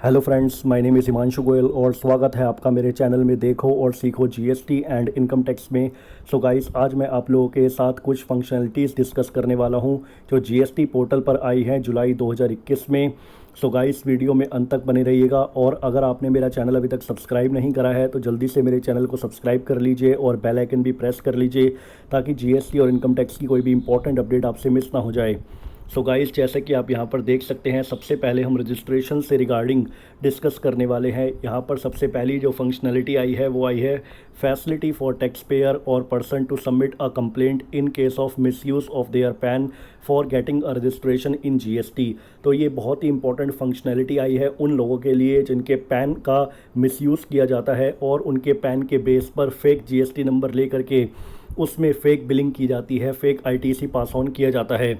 Hello friends, my name is Himanshu Goyal और स्वागत है आपका मेरे चैनल में देखो और सीखो जीएसटी एंड इनकम टैक्स में। सो गाइस, आज मैं आप लोगों के साथ कुछ फंक्शनलिटीज़ डिस्कस करने वाला हूं जो जीएसटी पोर्टल पर आई हैं जुलाई 2021 में। सो गाइस, वीडियो में अंत तक बने रहिएगा और अगर आपने मेरा चैनल अभी तक सब्सक्राइब नहीं करा है तो जल्दी से मेरे चैनल को सब्सक्राइब कर लीजिए और बेल आइकन भी प्रेस कर लीजिए ताकि जीएसटी और इनकम टैक्स की कोई भी इंपॉर्टेंट अपडेट आपसे मिस ना हो जाए। सो गाइस, जैसे कि आप यहाँ पर देख सकते हैं, सबसे पहले हम रजिस्ट्रेशन से रिगार्डिंग डिस्कस करने वाले हैं। यहाँ पर सबसे पहली जो फंक्शनलिटी आई है वो आई है फैसिलिटी फॉर टैक्स पेयर और person to submit a complaint in case of misuse of their PAN for getting a registration in GST. तो ये बहुत ही इंपॉर्टेंट फंक्शनलिटी आई है उन लोगों के लिए जिनके पैन का मिसयूज़ किया जाता है और उनके पैन के बेस पर फेक जीएसटी नंबर ले करके उसमें फ़ेक बिलिंग की जाती है, फेक आईटीसी पास ऑन किया जाता है।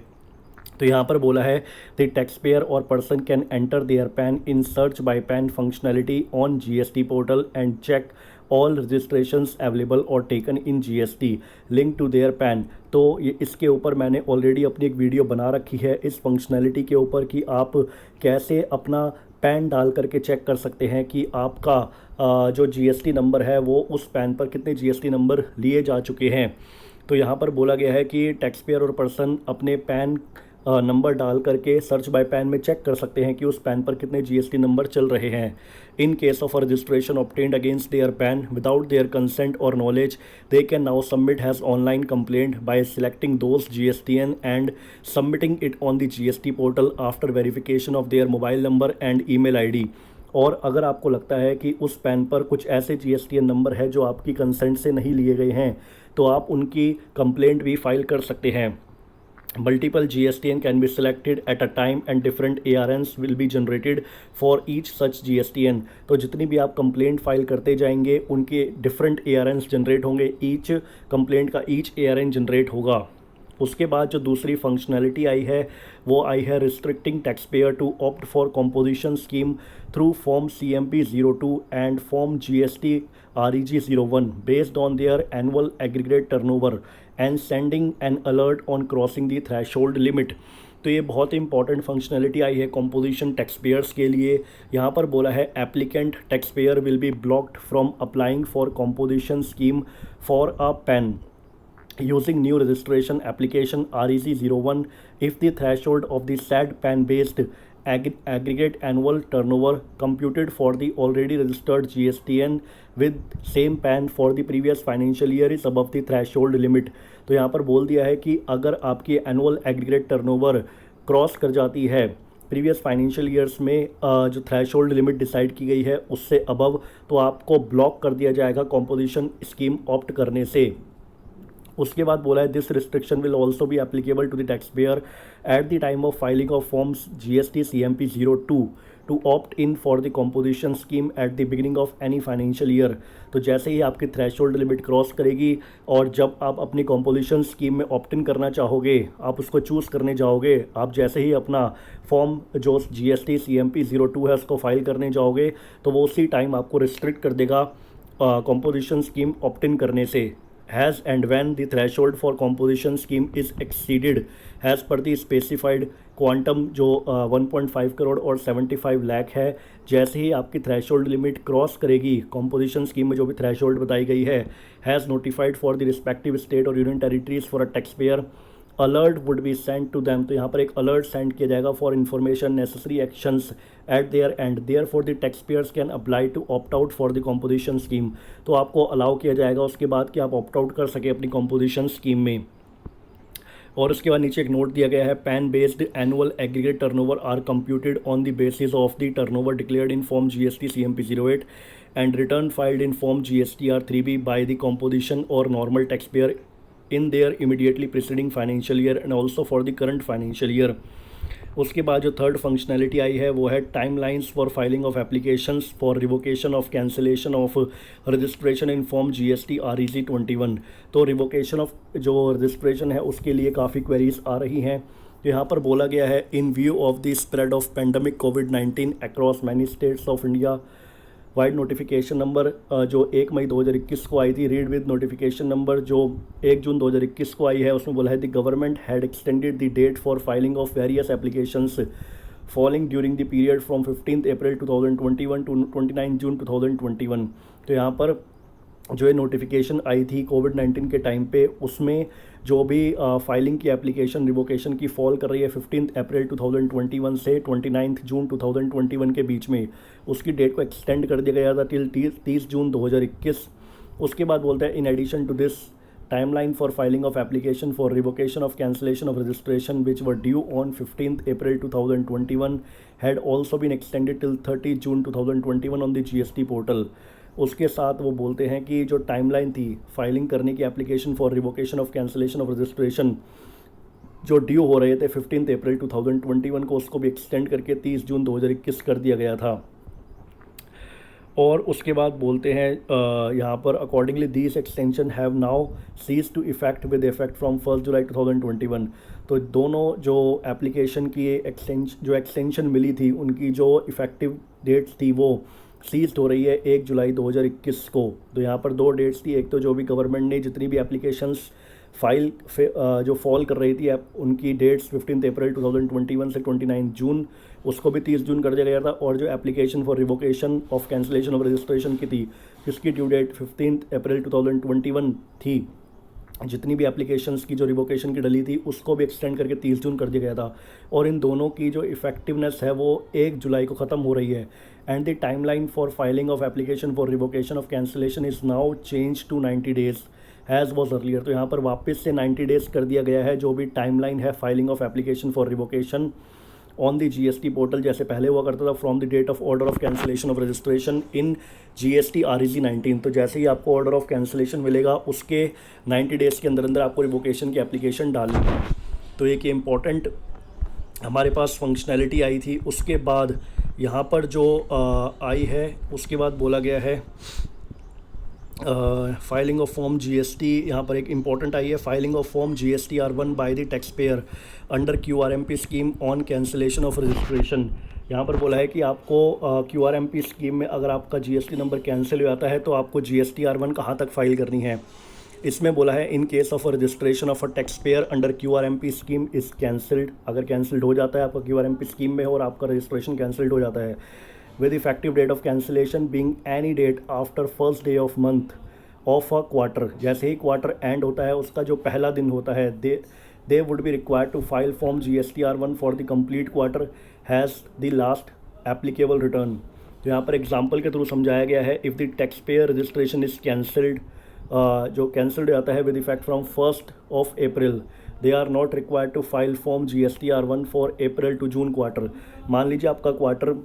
तो यहाँ पर बोला है द टैक्स पेयर और person can enter their PAN in search by PAN functionality on GST portal and check all registrations available or taken in GST link to their PAN. तो ये इसके ऊपर मैंने ऑलरेडी अपनी एक वीडियो बना रखी है इस फंक्शनलिटी के ऊपर कि आप कैसे अपना पैन डाल करके चेक कर सकते हैं कि आपका जो जीएसटी नंबर है वो उस पैन पर कितने जीएसटी नंबर लिए जा चुके हैं। तो यहाँ पर बोला गया है कि टैक्स पेयर और पर्सन अपने पैन नंबर डाल करके सर्च बाय पैन में चेक कर सकते हैं कि उस पैन पर कितने जीएसटी नंबर चल रहे हैं। In case of a registration obtained against their PAN without their consent or knowledge, they can now submit has online complaint by selecting those GSTN and submitting it on the GST portal after verification of their mobile number and email ID. और अगर आपको लगता है कि उस pan पर कुछ ऐसे जीएसटीएन नंबर है जो आपकी कंसेंट से नहीं लिए गए हैं तो आप उनकी कंप्लेंट भी फाइल कर सकते हैं। Multiple GSTN can be selected at a time and different ARNs will be generated for each such GSTN। तो जितनी भी आप कंप्लेंट फाइल करते जाएंगे उनके डिफरेंट ARNs जनरेट होंगे, ईच कंप्लेंट का ईच ARN जनरेट होगा। उसके बाद जो दूसरी फंक्शनैलिटी आई है वो आई है restricting tax payer to opt for composition scheme through form CMP-02 and form GST REG-01 based on their annual aggregate turnover and sending an alert on crossing the threshold limit. तो ये बहुत ही important functionality आई है composition tax payers के लिए। यहाँ पर बोला है applicant tax payer will be blocked from applying for composition scheme for a pan using new registration application REG-01 if the threshold of the said PAN-based aggregate annual turnover computed for the already registered GSTN with same PAN for the previous financial year is above the threshold limit। तो यहाँ पर बोल दिया है कि अगर आपकी annual aggregate turnover cross कर जाती है प्रीवियस फाइनेंशियल ईयर्स में जो थ्रेशोल्ड लिमिट डिसाइड की गई है उससे अबव, तो आपको ब्लॉक कर दिया जाएगा कंपोजिशन स्कीम ऑप्ट करने से। उसके बाद बोला है this restriction will also be applicable to the tax payer at the time of filing of forms GST CMP-02 to opt in for the composition scheme at the beginning of any financial year. तो जैसे ही आपकी threshold limit cross करेगी और जब आप अपनी composition scheme में ऑप्ट इन करना चाहोगे, आप उसको चूज़ करने जाओगे, आप जैसे ही अपना फॉर्म जो GST CMP-02 है उसको फाइल करने जाओगे तो वो उसी टाइम आपको रिस्ट्रिक्ट कर देगा कंपोजिशन स्कीम ऑप्ट इन करने से। Has and when the threshold for composition scheme is exceeded as per the specified quantum जो 1.5 करोड़ और 75 लाख है, जैसे ही आपकी थ्रेशोल्ड लिमिट क्रॉस करेगी कंपोजिशन स्कीम में जो भी थ्रेशोल्ड बताई गई है, has notified for the respective state or union territories for a tax payer alert would be send to them. तो यहाँ पर एक अलर्ट सेंड किया जाएगा for information necessary actions at their end their for the tax payers can apply to opt out for the composition scheme. तो आपको allow किया जाएगा उसके बाद कि आप ऑप्ट आउट कर सके अपनी कंपोजिशन स्कीम में। और उसके बाद नीचे एक नोट दिया गया है PAN based annual aggregate turnover are computed on the basis of the turnover declared in form GST CMP-08 and return filed in form GSTR-3B by the composition or normal tax payer in their immediately preceding financial year and also for the current financial year। उसके बाद जो third functionality आई है वो है timelines for filing of applications for revocation of cancellation of registration in form GST REG-21। तो revocation of जो registration है उसके लिए काफ़ी क्वेरीज आ रही हैं। तो यहाँ पर बोला गया है इन view of the spread of pandemic COVID-19 across many states of India, wide notification number जो 1 मई 2021 को आई थी, रीड विद नोटिफिकेशन नंबर जो 1 जून 2021 को आई है, उसमें बोला है the government had extended the date for filing of various applications falling during the period from 15 April 2021 to 29 June 2021। तो यहाँ पर जो ये नोटिफिकेशन आई थी कोविड-19 के टाइम पे, उसमें जो भी फाइलिंग की एप्लीकेशन रिवोकेशन की फॉल कर रही है 15 अप्रैल 2021 से 29 जून 2021 के बीच में, उसकी डेट को एक्सटेंड कर दिया गया था टिल 30 जून 2021। उसके बाद बोलता है in addition to this timeline for filing of application for revocation of cancellation of registration which were due on 15th April 2021 had also been extended till 30 June 2021 on the GST portal। उसके साथ वो बोलते हैं कि जो timeline थी filing करने की application for revocation of cancellation of registration जो ड्यू हो रहे थे 15 अप्रैल 2021 को, उसको भी एक्सटेंड करके 30 जून 2021 कर दिया गया था। और उसके बाद बोलते हैं यहाँ पर accordingly this extension have now cease to effect with effect from 1 July 2021। तो दोनों जो एप्लीकेशन की एक्सटेंशन मिली थी उनकी जो इफ़ेक्टिव डेट्स थी वो सीज्ड हो रही है 1 जुलाई 2021 को। तो यहाँ पर दो डेट्स थी, एक तो जो भी गवर्नमेंट ने जितनी भी एप्लीकेशंस फाइल जो फॉल कर रही थी उनकी डेट्स 15 अप्रैल 2021 से 29 जून, उसको भी 30 जून कर दिया गया था। और जो application for revocation of cancellation of registration की थी, जिसकी ड्यू डेट 15 अप्रैल 2021 थी, जितनी भी एप्लीकेशंस की जो रिवोकेशन की डली थी उसको भी एक्सटेंड करके 30 जून कर दिया गया था। और इन दोनों की जो इफेक्टिवनेस है वो 1 जुलाई को ख़त्म हो रही है। And the timeline for filing of application for revocation of cancellation is now change to 90 days has was earlier. तो यहाँ पर वापस से 90 डेज़ कर दिया गया है जो भी टाइमलाइन है filing of application for revocation on the GST portal, जैसे पहले हुआ करता था from the date of order of cancellation of registration in GST REG 19। तो जैसे ही आपको ऑर्डर ऑफ कैंसिलेशन मिलेगा उसके 90 डेज़ के अंदर अंदर आपको रिवोकेशन की एप्लीकेशन डालनी है। तो एक इम्पॉर्टेंट हमारे पास फंक्शनैलिटी आई थी। उसके बाद यहाँ पर जो आई है उसके बाद बोला गया है फाइलिंग ऑफ फॉर्म GST, यहाँ पर एक इम्पॉर्टेंट आई है filing of form GSTR1 by the tax pair under QRMP scheme on cancellation of registration. यहाँ पर बोला है कि आपको QRMP स्कीम में अगर आपका GST नंबर कैंसिल हो जाता है तो आपको GSTR1 कहाँ तक फाइल करनी है। इसमें बोला है इन case of registration of a tax pair under QRMP scheme is cancelled. अगर कैंसिल्ड हो जाता है आपका QRMP स्कीम में और आपका रजिस्ट्रेशन कैंसिल्ड हो जाता है with effective date of cancellation being any date after first day of month of a quarter, जैसे ही क्वार्टर एंड होता है उसका जो पहला दिन होता है they would be required to file form GSTR1 for the complete quarter has the last applicable return। तो यहाँ पर एग्जांपल के थ्रू समझाया गया है if the taxpayer registration is cancelled, जो कैंसल्ड हो जाता है with effect from 1st of April, they are not required to file form GSTR1 for April to June quarter। मान लीजिए आपका क्वार्टर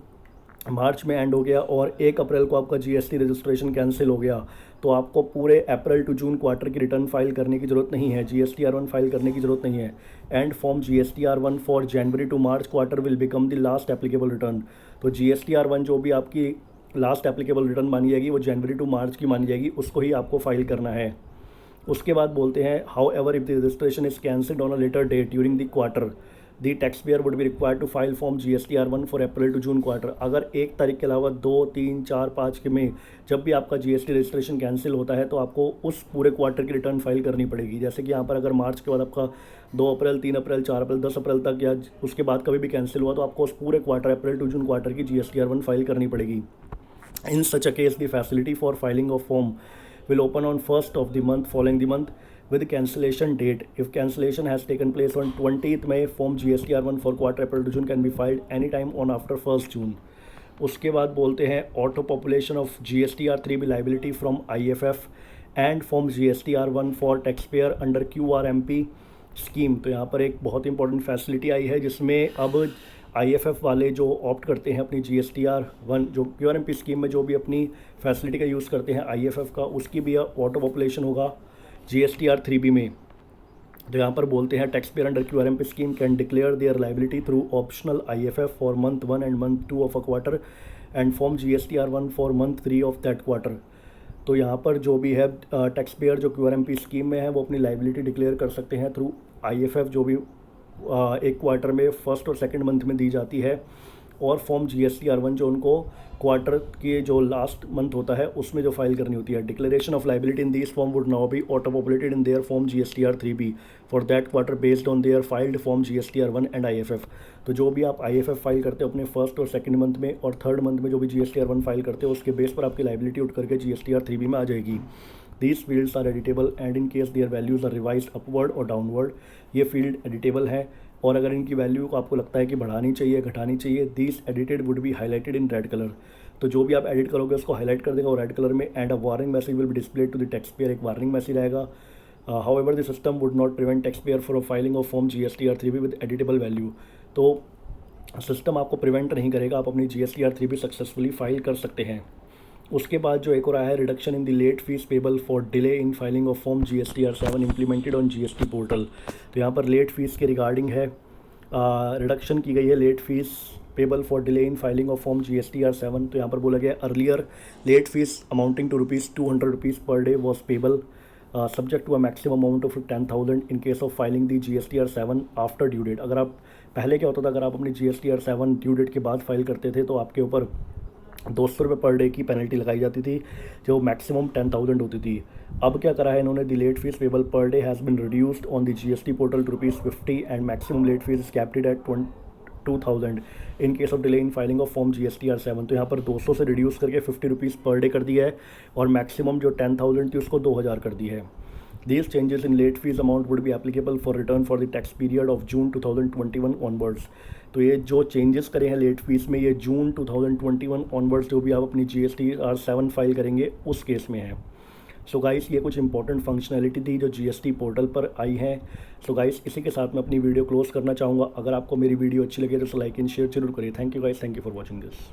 मार्च में एंड हो गया और 1 अप्रैल को आपका GST रजिस्ट्रेशन कैंसिल हो गया, तो आपको पूरे अप्रैल टू जून क्वार्टर की रिटर्न फाइल करने की ज़रूरत नहीं है, GSTR1 फाइल करने की ज़रूरत नहीं है। And form GSTR1 for January to March quarter will become the last applicable return. तो GSTR1 जो भी आपकी लास्ट एप्लीकेबल रिटर्न मानी जाएगी वो जनवरी टू मार्च की मानी जाएगी, उसको ही आपको फाइल करना है। उसके बाद बोलते हैं however if the registration is cancelled on a later date during the quarter the tax payer would be required to file form GSTR1 for April to June quarter. अगर 1 तारीख के अलावा 2, 3, 4, 5 के में जब भी आपका GST रजिस्ट्रेशन कैंसिल होता है तो आपको उस पूरे क्वार्टर की रिटर्न फाइल करनी पड़ेगी। जैसे कि यहाँ पर अगर मार्च के बाद आपका 2 अप्रैल, 3 अप्रैल, 4 अप्रैल, 10 अप्रैल तक या उसके बाद कभी भी कैंसिल हुआ तो आपको उस पूरे quarter April to June quarter की GSTR1 फाइल करनी पड़ेगी। In such a case the facility for filing of form will open on 1st of the month following the month with cancellation date. If cancellation has taken place on 20th May, form GSTR1 for quarter April to June can be filed anytime on after 1st June। उसके बाद बोलते हैं auto population of GSTR3 liability from IFF and form GSTR1 for tax pair under QRMP scheme. तो यहाँ पर एक बहुत important facility आई है जिसमें अब IFF वाले जो ऑप्ट करते हैं अपनी GSTR1 जो QRMP स्कीम में जो भी अपनी फैसिलिटी का यूज़ करते हैं IFF का, उसकी भी ऑटो पॉपुलेशन होगा GSTR3B में। तो यहाँ पर बोलते हैं tax payer under QRMP scheme can declare there liability through optional IFF for month 1 and month 2 of a quarter and form GSTR1 for month 3 of that quarter. तो यहाँ पर जो भी है टैक्स पेयर जो QRMP स्कीम में है वो अपनी लाइबिलिटी डिक्लेयर कर सकते हैं थ्रू IFF जो भी एक क्वार्टर में फर्स्ट और सेकंड मंथ में दी जाती है, और फॉर्म GST-R1 जो उनको क्वार्टर के जो लास्ट मंथ होता है उसमें जो फाइल करनी होती है। Declaration of liability in this form would now be auto populated in their form GST-R3B for that quarter based on their filed form GST-R1 and IFF। तो जो भी आप IFF फाइल करते हो अपने फर्स्ट और सेकंड मंथ में और थर्ड मंथ में जो भी GST-R1 फाइल करते हो उसके बेस पर आपकी लाइबिलिटी उठ करके GST-R3B में आ जाएगी। These fields are editable and in case their values are revised upward or downward, ये फील्ड एडिटेबल है और अगर इनकी वैल्यू को आपको लगता है कि बढ़ानी चाहिए घटानी चाहिए, this edited would be highlighted in red colour. तो जो भी आप एडिट करोगे उसको हाईलाइट कर देगा और रेड कलर में। And a warning message will be displayed to the tax payer, एक वार्निंग मैसेज आएगा। However the system would not prevent tax payer for filing of form GST-R3B with editable value. तो system आपको prevent नहीं करेगा, आप अपनी GST-R3B successfully file कर सकते हैं। उसके बाद जो एक और आया है reduction in the late fee payable for delay in filing of form GST-R7 implemented on GST portal. तो यहाँ पर लेट फीस के रिगार्डिंग है, रिडक्शन की गई है late fee payable for delay in filing of form GST-R7। तो यहाँ पर बोला गया earlier late fee amounting to ₹200 per day was payable subject to a maximum amount of 10,000 in case of filing the GST-R7 after due date. अगर आप पहले क्या होता था, अगर आप अपनी GST-R7 ड्यू डेट के बाद फाइल करते थे तो आपके ऊपर ₹200 पर डे की पेनल्टी लगाई जाती थी जो मैक्सिमम 10,000 होती थी। अब क्या करा है इन्होंने, the late fee payable per day has been reduced on the GST portal to ₹50 and maximum late fee is capped at 2,000 in case of delay in filing of form GST-R7। तो यहाँ पर 200 से रिड्यूस करके ₹50 per day कर दिया है और maximum जो 10,000 थी उसको 2,000 कर दी है। These changes in late fees amount would be applicable for return for the tax period of June 2021 onwards। तो ये जो चेंजेस करे हैं लेट फीस में ये जून 2021 ऑनवर्ड्स जो भी आप अपनी GST-R7 फाइल करेंगे उस केस में है। सो गाइस ये कुछ इंपॉर्टेंट फंक्शनैलिटी थी जो GST पोर्टल पर आई हैं। सो गाइस इसी के साथ मैं अपनी वीडियो क्लोज करना चाहूँगा। अगर आपको मेरी वीडियो अच्छी लगे तो लाइक एंड शेयर जरूर करिए। Thank you guys, thank you for watching this.